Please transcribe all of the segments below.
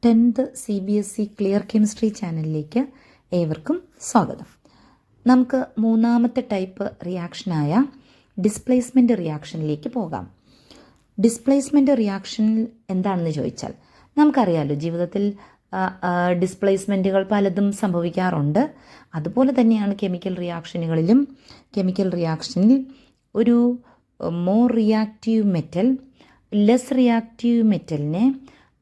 10th CBSE clear chemistry ചാനലിലേക്ക് ഏവർക്കും സ്വാഗതം. നമുക്ക് മൂന്നാമത്തെ ടൈപ്പ് റിയാക്ഷനായ ഡിസ്പ്ലേസ്മെൻറ്റ് റിയാക്ഷനിലേക്ക് പോകാം. ഡിസ്പ്ലേസ്മെൻറ്റ് റിയാക്ഷനിൽ എന്താണെന്ന് ചോദിച്ചാൽ നമുക്കറിയാമല്ലോ, ജീവിതത്തിൽ ഡിസ്പ്ലേസ്മെൻറ്റുകൾ പലതും സംഭവിക്കാറുണ്ട്. അതുപോലെ തന്നെയാണ് കെമിക്കൽ റിയാക്ഷനുകളിലും. കെമിക്കൽ റിയാക്ഷനിൽ ഒരു more reactive metal less reactive മെറ്റലിനെ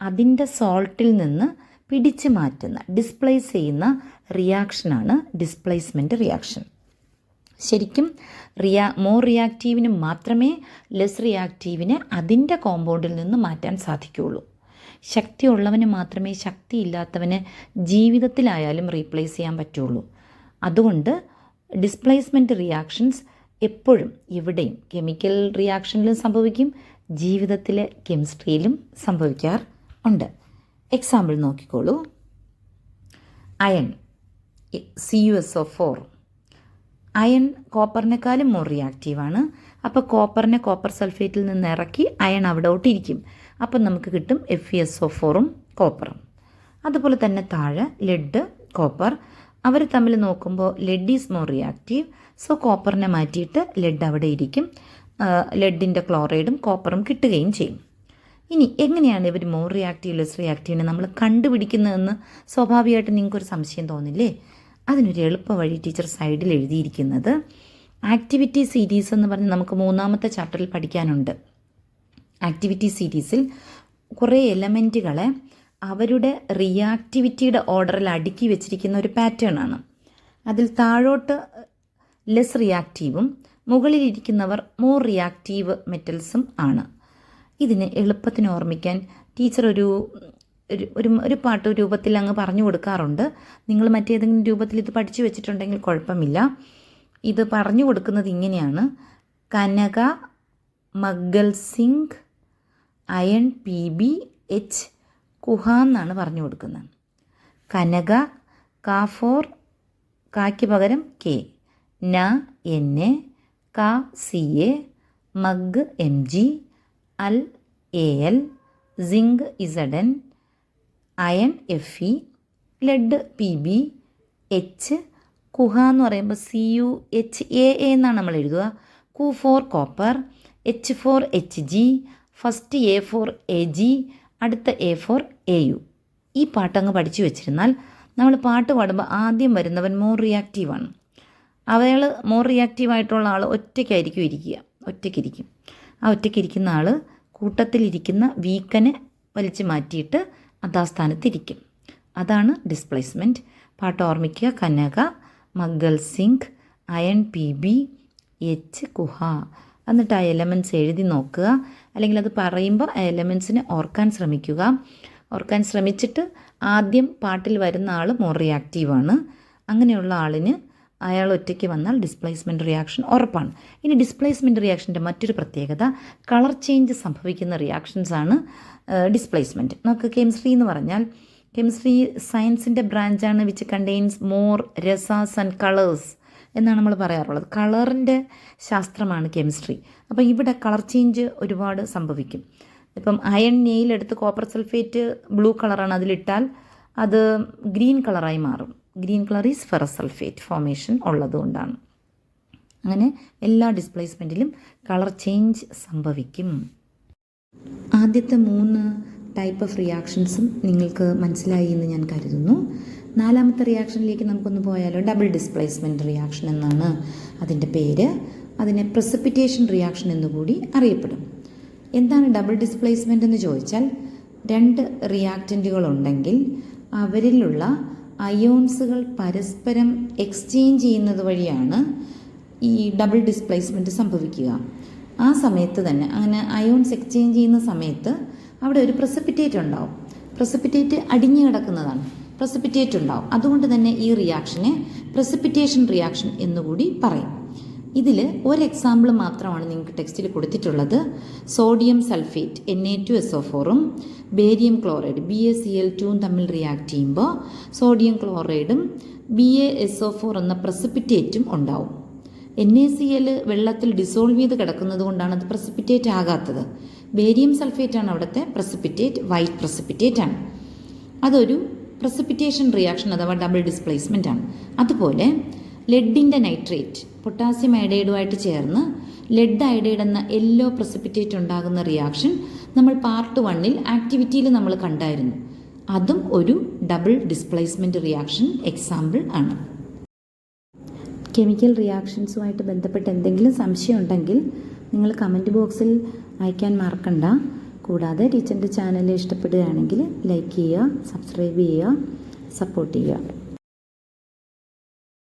അതിൻ്റെ സോൾട്ടിൽ നിന്ന് പിടിച്ചു മാറ്റുന്ന, ഡിസ്പ്ലേസ് ചെയ്യുന്ന റിയാക്ഷനാണ് ഡിസ്പ്ലേസ്മെൻറ്റ് റിയാക്ഷൻ. ശരിക്കും മോർ റിയാക്റ്റീവിന് മാത്രമേ ലെസ് റിയാക്റ്റീവിനെ അതിൻ്റെ കോമ്പൗണ്ടിൽ നിന്ന് മാറ്റാൻ സാധിക്കുകയുള്ളൂ. ശക്തിയുള്ളവന് മാത്രമേ ശക്തിയില്ലാത്തവന് ജീവിതത്തിലായാലും റീപ്ലേസ് ചെയ്യാൻ പറ്റുള്ളൂ. അതുകൊണ്ട് ഡിസ്പ്ലേസ്മെൻറ്റ് റിയാക്ഷൻസ് എപ്പോഴും എവിടെയും കെമിക്കൽ റിയാക്ഷനിലും സംഭവിക്കും, ജീവിതത്തിലെ കെമിസ്ട്രിയിലും സംഭവിക്കാറുണ്ട്. എക്സാമ്പിൾ നോക്കിക്കോളൂ. Iron CuSO4. അയൺ കോപ്പറിനേക്കാളും മോർ റിയാക്റ്റീവാണ്. അപ്പോൾ കോപ്പറിനെ കോപ്പർ സൾഫേറ്റിൽ നിന്ന് ഇറക്കി അയൺ അവിടോട്ട് ഇരിക്കും. അപ്പം നമുക്ക് കിട്ടും FeSO4ഉം കോപ്പറും. അതുപോലെ തന്നെ താഴെ ലെഡ് കോപ്പർ, അവർ തമ്മിൽ നോക്കുമ്പോൾ lead is more reactive. So കോപ്പറിനെ മാറ്റിയിട്ട് ലെഡ് അവിടെ ഇരിക്കും. ലെഡിൻ്റെ ക്ലോറൈഡും കോപ്പറും കിട്ടുകയും ചെയ്യും. ഇനി എങ്ങനെയാണ് ഇവർ മോർ റിയാക്റ്റീവ് ലെസ് റിയാക്റ്റീവിനെ നമ്മൾ കണ്ടുപിടിക്കുന്നതെന്ന് സ്വാഭാവികമായിട്ട് നിങ്ങൾക്കൊരു സംശയം തോന്നില്ലേ? അതിനൊരു എളുപ്പ വഴി ടീച്ചർ സൈഡിൽ എഴുതിയിരിക്കുന്നത്, ആക്ടിവിറ്റി സീരീസ് എന്ന് പറഞ്ഞ് നമുക്ക് മൂന്നാമത്തെ ചാപ്റ്ററിൽ പഠിക്കാനുണ്ട്. ആക്ടിവിറ്റി സീരീസിൽ കുറേ എലമെൻറ്റുകളെ അവരുടെ റിയാക്ടിവിറ്റിയുടെ ഓർഡറിൽ അടുക്കി വെച്ചിരിക്കുന്ന ഒരു പാറ്റേൺ ആണ്. അതിൽ താഴോട്ട് ലെസ് റിയാക്റ്റീവും മുകളിലിരിക്കുന്നവർ മോർ റിയാക്റ്റീവ് മെറ്റൽസും ആണ്. ഇതിന് എളുപ്പത്തിന് ഓർമ്മിക്കാൻ ടീച്ചർ ഒരു പാട്ട് രൂപത്തിൽ അങ്ങ് പറഞ്ഞു കൊടുക്കാറുണ്ട്. നിങ്ങൾ മറ്റേതെങ്കിലും രൂപത്തിൽ ഇത് പഠിച്ചു വെച്ചിട്ടുണ്ടെങ്കിൽ കുഴപ്പമില്ല. ഇത് പറഞ്ഞു കൊടുക്കുന്നത് ഇങ്ങനെയാണ്: കനക മഗ്ഗൽ സിംഗ് അയൺ PbH കുഹ എന്നാണ് പറഞ്ഞു കൊടുക്കുന്നത്. കനക Ka4 കായ്ക്ക് പകരം K, ന Na, Ka Ca, മഗ് Mg, അൽ Al, zinc Zn, iron Fe, lead Pb, H, കുഹ എന്ന് പറയുമ്പോൾ CuHaa എന്നാണ് നമ്മൾ എഴുതുക. Cu4 copper, H4 Hg, first A4 Ag, അടുത്ത A4 Au. ഈ പാട്ടങ്ങ് പഠിച്ചു വെച്ചിരുന്നാൽ നമ്മൾ പാട്ട് പാടുമ്പോൾ ആദ്യം വരുന്നവൻ മോർ റിയാക്റ്റീവാണ്. അയാൾ മോർ റിയാക്റ്റീവായിട്ടുള്ള ആൾ ഒറ്റയ്ക്കിരിക്കും. ആ ഒറ്റയ്ക്കിരിക്കുന്ന ആൾ കൂട്ടത്തിലിരിക്കുന്ന വീക്കനെ വലിച്ചു മാറ്റിയിട്ട് അതാ സ്ഥാനത്തിരിക്കും. അതാണ് ഡിസ്പ്ലേസ്മെൻറ്റ്. പാട്ട് ഓർമ്മിക്കുക: കനക മഗ്ഗൽ സിംഗ് അയൺ PbH കുഹ. എന്നിട്ട് ആ എലമെൻറ്റ്സ് എഴുതി നോക്കുക, അല്ലെങ്കിൽ അത് പറയുമ്പോൾ ആ എലമെൻറ്റ്സിനെ ഓർക്കാൻ ശ്രമിച്ചിട്ട് ആദ്യം പാട്ടിൽ വരുന്ന ആൾ മോർ റിയാക്റ്റീവാണ്. അങ്ങനെയുള്ള ആളിന് അയാൾ ഒറ്റയ്ക്ക് വന്നാൽ ഡിസ്പ്ലേസ്മെൻറ്റ് റിയാക്ഷൻ ഉറപ്പാണ്. ഇനി ഡിസ്പ്ലേസ്മെൻറ്റ് റിയാക്ഷൻ്റെ മറ്റൊരു പ്രത്യേകത, കളർ ചേഞ്ച് സംഭവിക്കുന്ന റിയാക്ഷൻസാണ് ഡിസ്പ്ലേസ്മെൻറ്റ്. നമുക്ക് കെമിസ്ട്രി എന്ന് പറഞ്ഞാൽ, കെമിസ്ട്രി സയൻസിൻ്റെ ബ്രാഞ്ചാണ് വിച്ച് കണ്ടെയ്ൻസ് മോർ രസാസ് ആൻഡ് കളേഴ്സ് എന്നാണ് നമ്മൾ പറയാറുള്ളത്. കളറിൻ്റെ ശാസ്ത്രമാണ് കെമിസ്ട്രി. അപ്പോൾ ഇവിടെ കളർ ചേഞ്ച് ഒരുപാട് സംഭവിക്കും. ഇപ്പം അയൺ നെയിലെടുത്ത് കോപ്പർ സൾഫേറ്റ് ബ്ലൂ കളറാണ്, അതിലിട്ടാൽ അത് ഗ്രീൻ കളറായി മാറും. Green colour is ferrous sulphate formation ഉള്ളതുകൊണ്ടാണ്. അങ്ങനെ എല്ലാ ഡിസ്പ്ലേസ്മെൻറ്റിലും കളർ ചേഞ്ച് സംഭവിക്കും. ആദ്യത്തെ 3 ടൈപ്പ് ഓഫ് റിയാക്ഷൻസും നിങ്ങൾക്ക് മനസ്സിലായി എന്ന് ഞാൻ കരുതുന്നു. നാലാമത്തെ റിയാക്ഷനിലേക്ക് നമുക്കൊന്ന് പോയാലോ. ഡബിൾ ഡിസ്പ്ലേസ്മെൻറ്റ് റിയാക്ഷൻ എന്നാണ് അതിൻ്റെ പേര്. അതിനെ പ്രസിപ്പിറ്റേഷൻ റിയാക്ഷൻ എന്നുകൂടി അറിയപ്പെടും. എന്താണ് ഡബിൾ ഡിസ്പ്ലേസ്മെൻ്റ് എന്ന് ചോദിച്ചാൽ, 2 റിയാക്റ്റൻറ്റുകളുണ്ടെങ്കിൽ അവരിലുള്ള അയോൺസുകൾ പരസ്പരം എക്സ്ചേഞ്ച് ചെയ്യുന്നത് വഴിയാണ് ഈ ഡബിൾ ഡിസ്പ്ലേസ്മെൻറ്റ് സംഭവിക്കുക. ആ സമയത്ത് തന്നെ, അങ്ങനെ അയോൺസ് എക്സ്ചേഞ്ച് ചെയ്യുന്ന സമയത്ത് അവിടെ ഒരു പ്രസിപ്പിറ്റേറ്റ് ഉണ്ടാവും. പ്രസിപ്പിറ്റേറ്റ് അടിഞ്ഞു കിടക്കുന്നതാണ്, പ്രസിപ്പിറ്റേറ്റ് ഉണ്ടാവും. അതുകൊണ്ട് തന്നെ ഈ റിയാക്ഷനെ പ്രസിപ്പിറ്റേഷൻ റിയാക്ഷൻ എന്നുകൂടി പറയും. ഇതിൽ ഒരു എക്സാമ്പിൾ മാത്രമാണ് നിങ്ങൾക്ക് ടെക്സ്റ്റിൽ കൊടുത്തിട്ടുള്ളത്. സോഡിയം സൾഫേറ്റ് Na2SO4ഉം ബേരിയം ക്ലോറൈഡ് BaCl2ഉം തമ്മിൽ റിയാക്ട് ചെയ്യുമ്പോൾ സോഡിയം ക്ലോറൈഡും BaSO4 എന്ന പ്രസിപ്പിറ്റേറ്റും ഉണ്ടാവും. NaCl വെള്ളത്തിൽ ഡിസോൾവ് ചെയ്ത് കിടക്കുന്നത് കൊണ്ടാണ് അത് പ്രസിപ്പിറ്റേറ്റ് ആകാത്തത്. ബേരിയം സൾഫേറ്റ് ആണ് അവിടുത്തെ പ്രസിപ്പിറ്റേറ്റ്, വൈറ്റ് പ്രസിപ്പിറ്റേറ്റ് ആണ്. അതൊരു പ്രസിപ്പിറ്റേഷൻ റിയാക്ഷൻ അഥവാ ഡബിൾ ഡിസ്പ്ലേസ്മെൻ്റ് ആണ്. അതുപോലെ ലെഡിൻ്റെ നൈട്രേറ്റ് പൊട്ടാസ്യം അയഡൈഡുമായിട്ട് ചേർന്ന് ലെഡ് അയഡൈഡ് എന്ന യെല്ലോ പ്രസിപ്പിറ്റേറ്റ് ഉണ്ടാകുന്ന റിയാക്ഷൻ നമ്മൾ പാർട്ട് 1 ആക്ടിവിറ്റിയിൽ നമ്മൾ കണ്ടായിരുന്നു. അതും ഒരു ഡബിൾ ഡിസ്പ്ലേസ്മെൻറ്റ് റിയാക്ഷൻ എക്സാമ്പിൾ ആണ്. കെമിക്കൽ റിയാക്ഷൻസുമായിട്ട് ബന്ധപ്പെട്ട് എന്തെങ്കിലും സംശയം ഉണ്ടെങ്കിൽ നിങ്ങൾ കമൻറ്റ് ബോക്സിൽ അയക്കാൻ മറക്കണ്ട. കൂടാതെ ടീച്ചറിൻ്റെ ചാനൽ ഇഷ്ടപ്പെടുകയാണെങ്കിൽ ലൈക്ക് ചെയ്യുക, സബ്സ്ക്രൈബ് ചെയ്യുക, സപ്പോർട്ട് ചെയ്യുക.